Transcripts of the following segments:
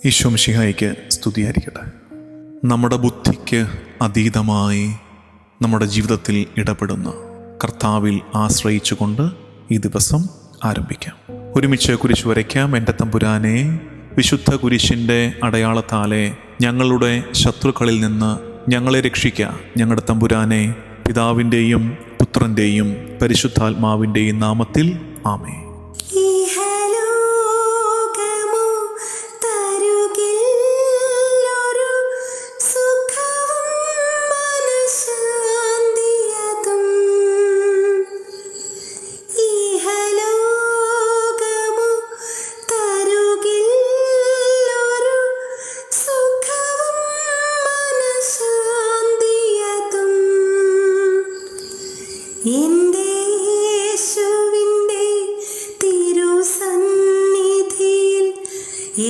ഈശോ മിശിഹായ്ക്ക് സ്തുതിയായിരിക്കട്ടെ. നമ്മുടെ ബുദ്ധിക്ക് അതീതമായി നമ്മുടെ ജീവിതത്തിൽ ഇടപെടുന്ന കർത്താവിൽ ആശ്രയിച്ചുകൊണ്ട് ഈ ദിവസം ആരംഭിക്കാം. ഒരുമിച്ച് കുരിശ് വരയ്ക്കാം. എൻ്റെ തമ്പുരാനെ, വിശുദ്ധ കുരിശിൻ്റെ അടയാളത്താലെ ഞങ്ങളുടെ ശത്രുക്കളിൽ നിന്ന് ഞങ്ങളെ രക്ഷിക്കുക. ഞങ്ങളുടെ തമ്പുരാനെ, പിതാവിൻ്റെയും പുത്രൻ്റെയും പരിശുദ്ധാത്മാവിൻ്റെയും നാമത്തിൽ ആമേൻ. എൻ്റെ യേശുവിൻ്റെ തിരുസന്നിധിയിൽ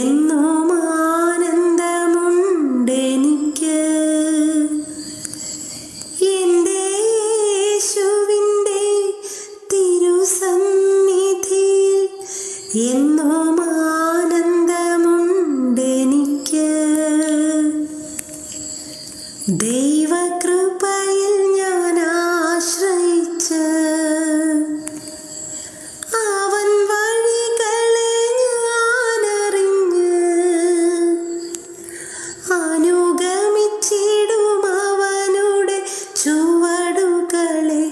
എന്നും ആനന്ദമുണ്ടെനിക്ക്. എൻ്റെ യേശുവിൻ്റെ തിരുസന്നിധിയിൽ എന്നും ആനന്ദമുണ്ടെനിക്ക്. ദൈവകൃപയിൽ ഞാൻ ആശ്രയിച്ച് അവൻ വഴികളെ ഞാനറിഞ്ഞ് അനുഗമിച്ചിടും അവനുടെ ചുവടുകളെ,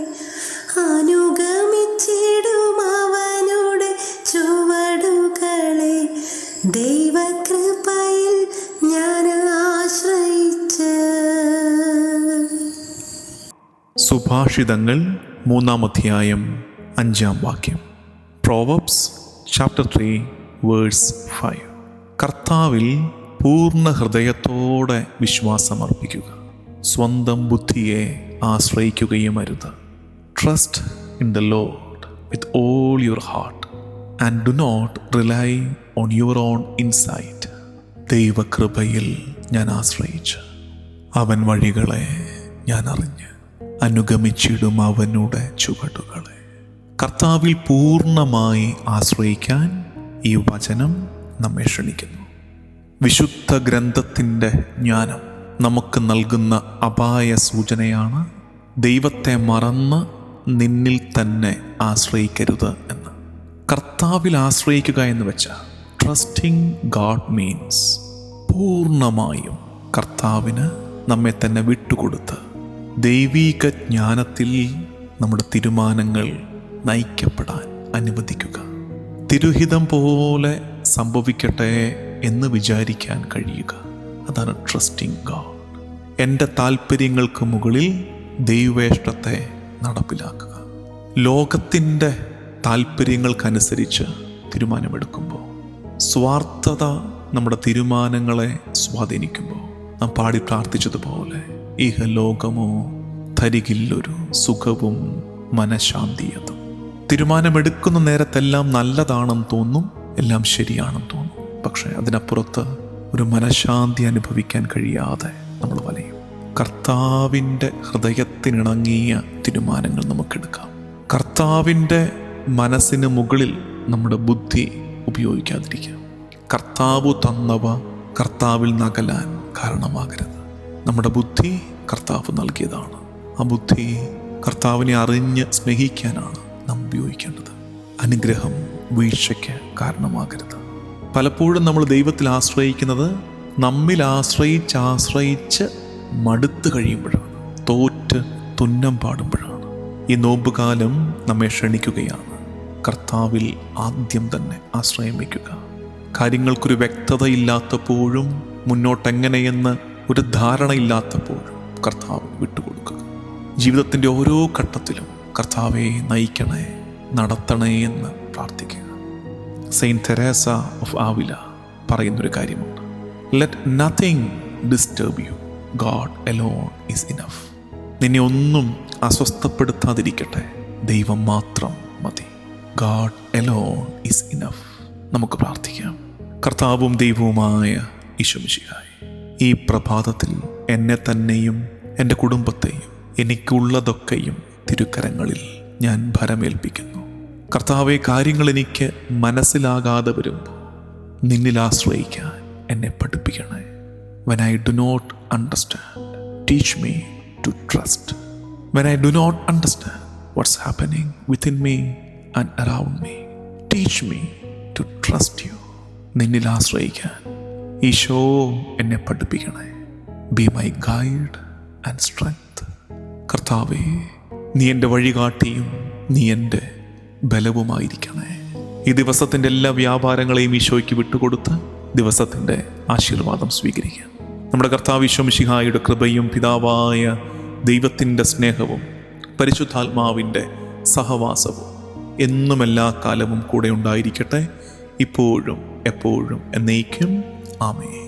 അനുഗമിച്ചിടും അവനുടെ ചുവടുകളെ. ദൈവകൃപയിൽ ഞാൻ ആശ്രയിച്ച്. സുഭാഷിതങ്ങൾ 3-ാം അധ്യായം 5-ാം വാക്യം. Proverbs chapter 3 verse 5. കർത്താവിൽ പൂർണ്ണ ഹൃദയത്തോടെ വിശ്വാസമർപ്പിക്കുക, സ്വന്തം ബുദ്ധിയെ ആശ്രയിക്കുകയും അരുത്. Trust in the Lord with all your heart and do not rely on your own insight. ദൈവകൃപയിൽ ഞാൻ ആശ്രയിച്ച് അവൻ വഴികളെ ഞാൻ അറിഞ്ഞ് അനുഗമിച്ചിടും അവനുടെ ചുവടുകളെ. കർത്താവിൽ പൂർണ്ണമായി ആശ്രയിക്കാൻ ഈ വചനം നമ്മെ ക്ഷണിക്കുന്നു. വിശുദ്ധ ഗ്രന്ഥത്തിൻ്റെ ജ്ഞാനം നമുക്ക് നൽകുന്ന അപായ സൂചനയാണ് ദൈവത്തെ മറന്ന് നിന്നിൽ തന്നെ ആശ്രയിക്കരുത് എന്ന്. കർത്താവിൽ ആശ്രയിക്കുക എന്ന് വെച്ചാൽ ട്രസ്റ്റിംഗ് ഗാഡ് മീൻസ് പൂർണ്ണമായും കർത്താവിന് നമ്മെ തന്നെ വിട്ടുകൊടുത്ത് ദൈവീക ജ്ഞാനത്തിൽ നമ്മുടെ തീരുമാനങ്ങൾ നയിക്കപ്പെടാൻ അനുവദിക്കുക. തിരുഹിതം പോലെ സംഭവിക്കട്ടെ എന്ന് വിചാരിക്കാൻ കഴിയുക. അതാണ് ട്രസ്റ്റിംഗ് ഗാഡ്. എൻ്റെ താല്പര്യങ്ങൾക്ക് മുകളിൽ ദൈവേഷ്ടത്തെ നടപ്പിലാക്കുക. ലോകത്തിൻ്റെ താല്പര്യങ്ങൾക്കനുസരിച്ച് തീരുമാനമെടുക്കുമ്പോൾ, സ്വാർത്ഥത നമ്മുടെ തീരുമാനങ്ങളെ സ്വാധീനിക്കുമ്പോൾ, നാം പാടി പ്രാർത്ഥിച്ചതുപോലെ ഇഹലോകമോ തരികില്ലൊരു സുഖവും മനഃശാന്തിയതും. തീരുമാനമെടുക്കുന്ന നേരത്തെല്ലാം നല്ലതാണെന്ന് തോന്നും, എല്ലാം ശരിയാണെന്ന് തോന്നും. പക്ഷേ അതിനപ്പുറത്ത് ഒരു മനഃശാന്തി അനുഭവിക്കാൻ കഴിയാതെ നമ്മൾ വലയും. കർത്താവിൻ്റെ ഹൃദയത്തിനിണങ്ങിയ തീരുമാനങ്ങൾ നമുക്കെടുക്കാം. കർത്താവിൻ്റെ മനസ്സിന് മുകളിൽ നമ്മുടെ ബുദ്ധി ഉപയോഗിക്കാതിരിക്കാം. കർത്താവ് തന്നവ കർത്താവിൽ നകലാൻ കാരണമാകരുത്. നമ്മുടെ ബുദ്ധി കർത്താവ് നൽകിയതാണ്. ആ ബുദ്ധി കർത്താവിനെ അറിഞ്ഞ് സ്നേഹിക്കാനാണ് നാം ഉപയോഗിക്കേണ്ടത്. അനുഗ്രഹം വീഴ്ചയ്ക്ക് കാരണമാകരുത്. പലപ്പോഴും നമ്മൾ ദൈവത്തിൽ ആശ്രയിക്കുന്നത് നമ്മിൽ ആശ്രയിച്ച് മടുത്തു കഴിയുമ്പോഴാണ്, തോറ്റ് തുന്നം പാടുമ്പോഴാണ്. ഈ നോമ്പുകാലം നമ്മെ ക്ഷണിക്കുകയാണ്. കർത്താവിൽ ആദ്യം തന്നെ ആശ്രയം വയ്ക്കുക. കാര്യങ്ങൾക്കൊരു വ്യക്തതയില്ലാത്തപ്പോഴും, മുന്നോട്ടെങ്ങനെയെന്ന് ഒരു ധാരണയില്ലാത്തപ്പോഴും കർത്താവ് വിട്ടുകൊടുക്കുക. ജീവിതത്തിൻ്റെ ഓരോ ഘട്ടത്തിലും കർത്താവെ നയിക്കണേ, നടത്തണേ എന്ന് പ്രാർത്ഥിക്കുക. സെയിൻറ്റ് തെരേസ ഓഫ് ആവില പറയുന്നൊരു കാര്യമുണ്ട്. Let nothing disturb U, God alone is enough. നിന്നെ ഒന്നും അസ്വസ്ഥപ്പെടുത്താതിരിക്കട്ടെ, ദൈവം മാത്രം മതി. God alone is enough. നമുക്ക് പ്രാർത്ഥിക്കാം. കർത്താവും ദൈവവുമായ ഈശോ മിശിഹായേ, ഈ പ്രഭാതത്തിൽ എന്നെ തന്നെയും എൻ്റെ കുടുംബത്തെയും എനിക്കുള്ളതൊക്കെയും തിരുക്കരങ്ങളിൽ ഞാൻ ഭരമേൽപ്പിക്കുന്നു. കർത്താവെ, കാര്യങ്ങൾ എനിക്ക് മനസ്സിലാകാതെ വരുമ്പോൾ നിന്നിൽ ആശ്രയിക്കാൻ എന്നെ പഠിപ്പിക്കണേ. When I do not understand, teach me to trust. When I do not understand what's happening within me and around me, teach me to trust you. നിന്നിൽ ആശ്രയിക്കാൻ ഈശോ എന്നെ പഠിപ്പിക്കണേ. Be my guide and strength. കർത്താവേ, നീ എൻ്റെ വഴികാട്ടിയും നീ എൻ്റെ ബലവുമായിരിക്കണേ. ഈ ദിവസത്തിൻ്റെ എല്ലാ വ്യാപാരങ്ങളെയും ഈശോയ്ക്ക് വിട്ടുകൊടുത്ത് ദിവസത്തിൻ്റെ ആശീർവാദം സ്വീകരിക്കാം. നമ്മുടെ കർത്താവ് ഈശോ മിശിഹായുടെ കൃപയും പിതാവായ ദൈവത്തിൻ്റെ സ്നേഹവും പരിശുദ്ധാത്മാവിൻ്റെ സഹവാസവും എന്നും എല്ലാ കാലവും കൂടെ ഉണ്ടായിരിക്കട്ടെ, ഇപ്പോഴും എപ്പോഴും എന്നേക്കും. ആമേൻ.